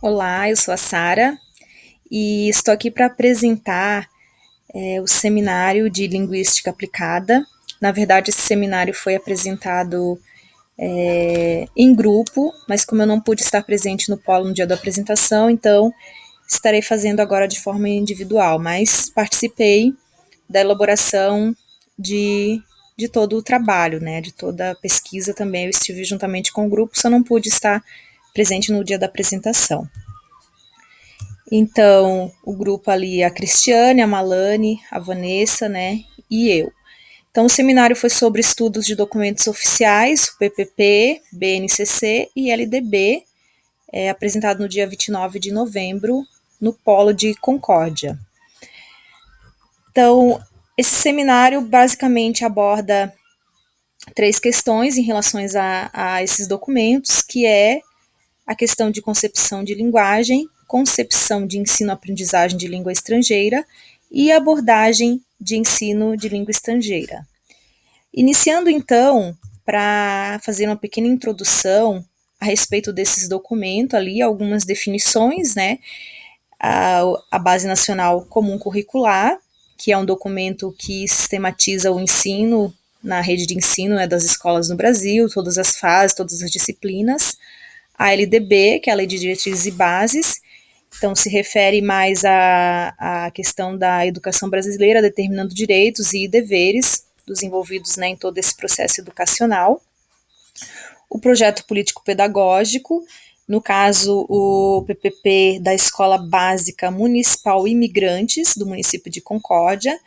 Olá, eu sou a Sara e estou aqui para apresentar o seminário de Linguística Aplicada. Na verdade, esse seminário foi apresentado em grupo, mas como eu não pude estar presente no polo no dia da apresentação, então estarei fazendo agora de forma individual, mas participei da elaboração de, de todo o trabalho, né, de toda a pesquisa também. Eu estive juntamente com o grupo, só não pude estar presente no dia da apresentação. Então, o grupo ali, a Cristiane, a Malane, a Vanessa, né, e eu. Então, o seminário foi sobre estudos de documentos oficiais, o PPP, BNCC e LDB, apresentado no dia 29 de novembro, no Polo de Concórdia. Então, esse seminário basicamente aborda três questões em relação a esses documentos, que é a questão de concepção de linguagem, concepção de ensino-aprendizagem de língua estrangeira e abordagem de ensino de língua estrangeira. Iniciando então, para fazer uma pequena introdução a respeito desses documentos ali, algumas definições, né? A Base Nacional Comum Curricular, que é um documento que sistematiza o ensino na rede de ensino, né, das escolas no Brasil, todas as fases, todas as disciplinas. A LDB, que é a Lei de Diretrizes e Bases, então se refere mais à questão da educação brasileira, determinando direitos e deveres dos envolvidos, né, em todo esse processo educacional. O projeto político-pedagógico, no caso o PPP da Escola Básica Municipal Imigrantes, do município de Concórdia,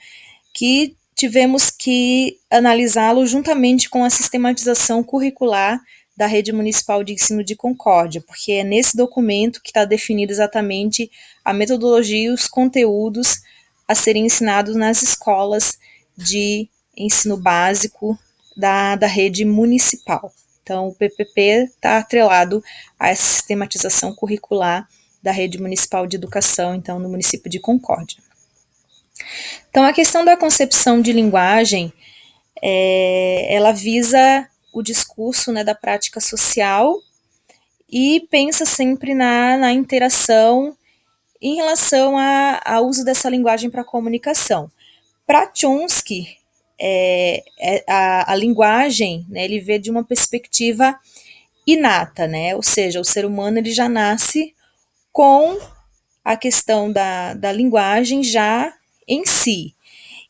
que tivemos que analisá-lo juntamente com a sistematização curricular da Rede Municipal de Ensino de Concórdia, porque é nesse documento que está definido exatamente a metodologia e os conteúdos a serem ensinados nas escolas de ensino básico da rede municipal. Então, o PPP está atrelado a essa sistematização curricular da Rede Municipal de Educação, então, no município de Concórdia. Então, a questão da concepção de linguagem, ela visa o discurso, né, da prática social e pensa sempre na interação em relação ao uso dessa linguagem para comunicação. Para Chomsky, a linguagem, né, ele vê de uma perspectiva inata, né, ou seja, o ser humano ele já nasce com a questão da linguagem já em si.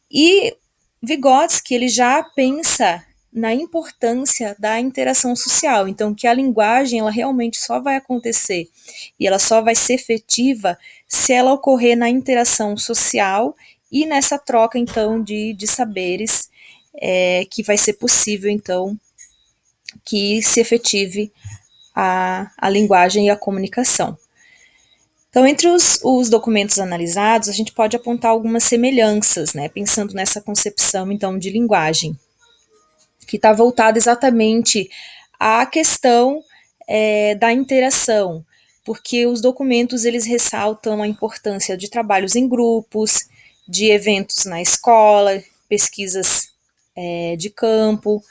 E Vygotsky ele já pensa na importância da interação social, então que a linguagem ela realmente só vai acontecer e ela só vai ser efetiva se ela ocorrer na interação social e nessa troca então de saberes que vai ser possível então que se efetive a linguagem e a comunicação. Então, entre os documentos analisados, a gente pode apontar algumas semelhanças, né, pensando nessa concepção, então, de linguagem, que está voltada exatamente à questão da interação, porque os documentos, eles ressaltam a importância de trabalhos em grupos, de eventos na escola, pesquisas de campo,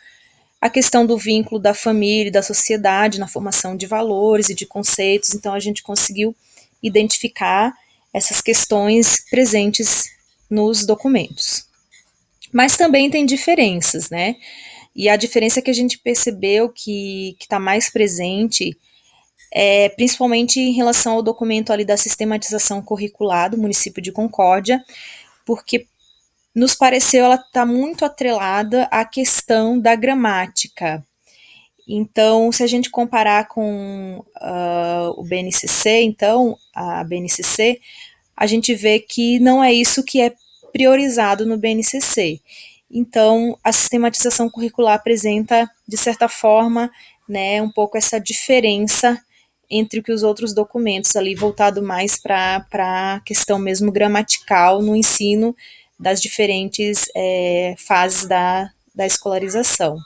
a questão do vínculo da família e da sociedade na formação de valores e de conceitos, então a gente conseguiu identificar essas questões presentes nos documentos. Mas também tem diferenças, né? E a diferença que a gente percebeu que está mais presente é principalmente em relação ao documento ali da sistematização curricular do município de Concórdia, porque nos pareceu ela está muito atrelada à questão da gramática. Então, se a gente comparar com o BNCC, então, a BNCC, a gente vê que não é isso que é priorizado no BNCC. Então, a sistematização curricular apresenta, de certa forma, né, um pouco essa diferença entre o que os outros documentos ali, voltado mais para a questão mesmo gramatical no ensino das diferentes fases da escolarização.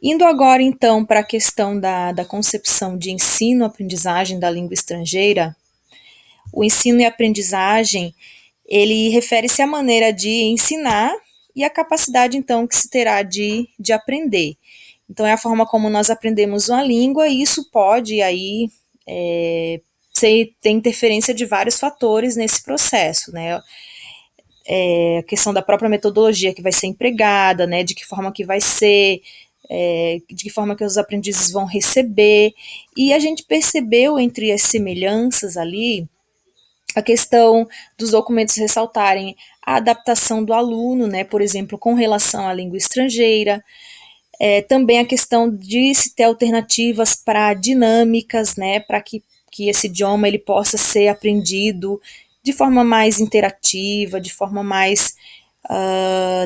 Indo agora, então, para a questão da concepção de ensino-aprendizagem da língua estrangeira, o ensino e aprendizagem, ele refere-se à maneira de ensinar e a capacidade, então, que se terá de aprender. Então, é a forma como nós aprendemos uma língua e isso pode, aí, tem interferência de vários fatores nesse processo, né? A questão da própria metodologia que vai ser empregada, né? De que forma que vai ser, de que forma que os aprendizes vão receber. E a gente percebeu entre as semelhanças ali a questão dos documentos ressaltarem a adaptação do aluno, né? Por exemplo, com relação à língua estrangeira. Também a questão de se ter alternativas para dinâmicas, né, para que esse idioma ele possa ser aprendido de forma mais interativa, de forma mais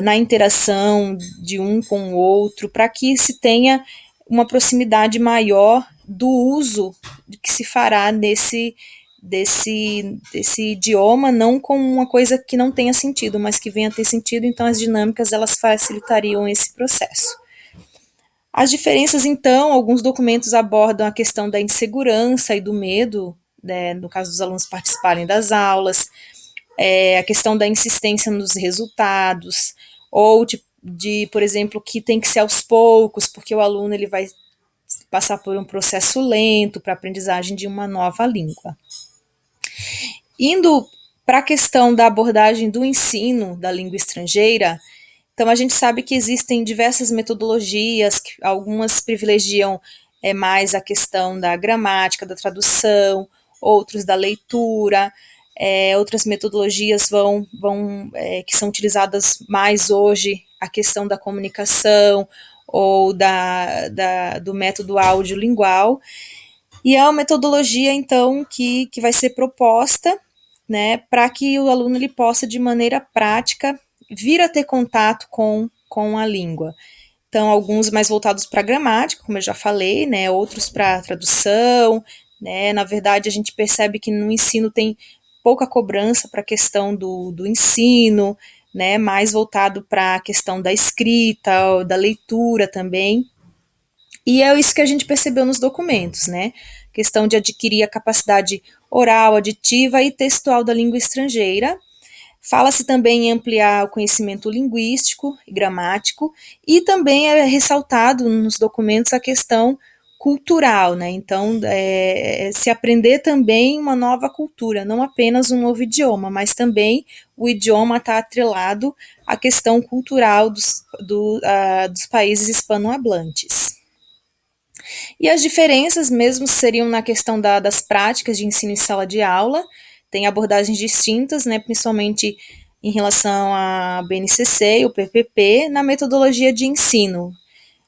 na interação de um com o outro, para que se tenha uma proximidade maior do uso que se fará desse idioma, não como uma coisa que não tenha sentido, mas que venha a ter sentido, então as dinâmicas elas facilitariam esse processo. As diferenças, então, alguns documentos abordam a questão da insegurança e do medo, né, no caso dos alunos participarem das aulas, a questão da insistência nos resultados, ou por exemplo, que tem que ser aos poucos, porque o aluno ele vai passar por um processo lento para a aprendizagem de uma nova língua. Indo para a questão da abordagem do ensino da língua estrangeira, então a gente sabe que existem diversas metodologias, que algumas privilegiam mais a questão da gramática, da tradução, outros da leitura, outras metodologias que são utilizadas mais hoje, a questão da comunicação ou do método audiolingual. E é uma metodologia, então, que vai ser proposta, né, para que o aluno ele possa, de maneira prática, vir a ter contato com a língua. Então, alguns mais voltados para a gramática, como eu já falei, né, outros para a tradução, né, na verdade a gente percebe que no ensino tem pouca cobrança para a questão do ensino, né, mais voltado para a questão da escrita, da leitura também, e é isso que a gente percebeu nos documentos, né, questão de adquirir a capacidade oral, aditiva e textual da língua estrangeira. Fala-se também em ampliar o conhecimento linguístico e gramático, e também é ressaltado nos documentos a questão cultural, né? Então, se aprender também uma nova cultura, não apenas um novo idioma, mas também o idioma está atrelado à questão cultural dos países hispanohablantes. E as diferenças mesmo seriam na questão das práticas de ensino em sala de aula, tem abordagens distintas, né, principalmente em relação à BNCC e o PPP, na metodologia de ensino,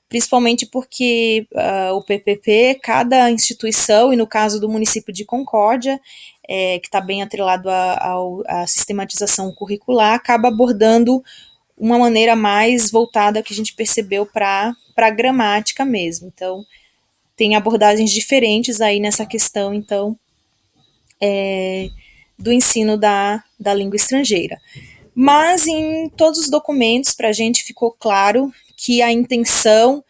principalmente porque o PPP, cada instituição, e no caso do município de Concórdia, que está bem atrelado à sistematização curricular, acaba abordando uma maneira mais voltada que a gente percebeu para a gramática mesmo. Então, tem abordagens diferentes aí nessa questão, então, do ensino da língua estrangeira. Mas em todos os documentos, para a gente ficou claro que a intenção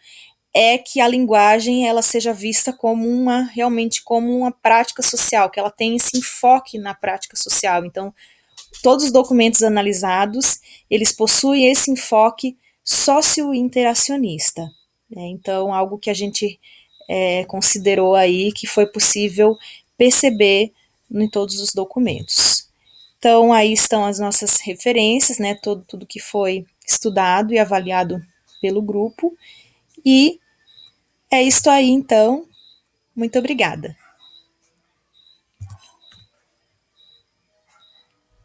é que a linguagem ela seja vista como realmente como uma prática social, que ela tenha esse enfoque na prática social. Então, todos os documentos analisados, eles possuem esse enfoque socio-interacionista, né? Então, algo que a gente considerou aí que foi possível perceber em todos os documentos. Então, aí estão as nossas referências, né, tudo que foi estudado e avaliado pelo grupo, e é isto aí, então, muito obrigada.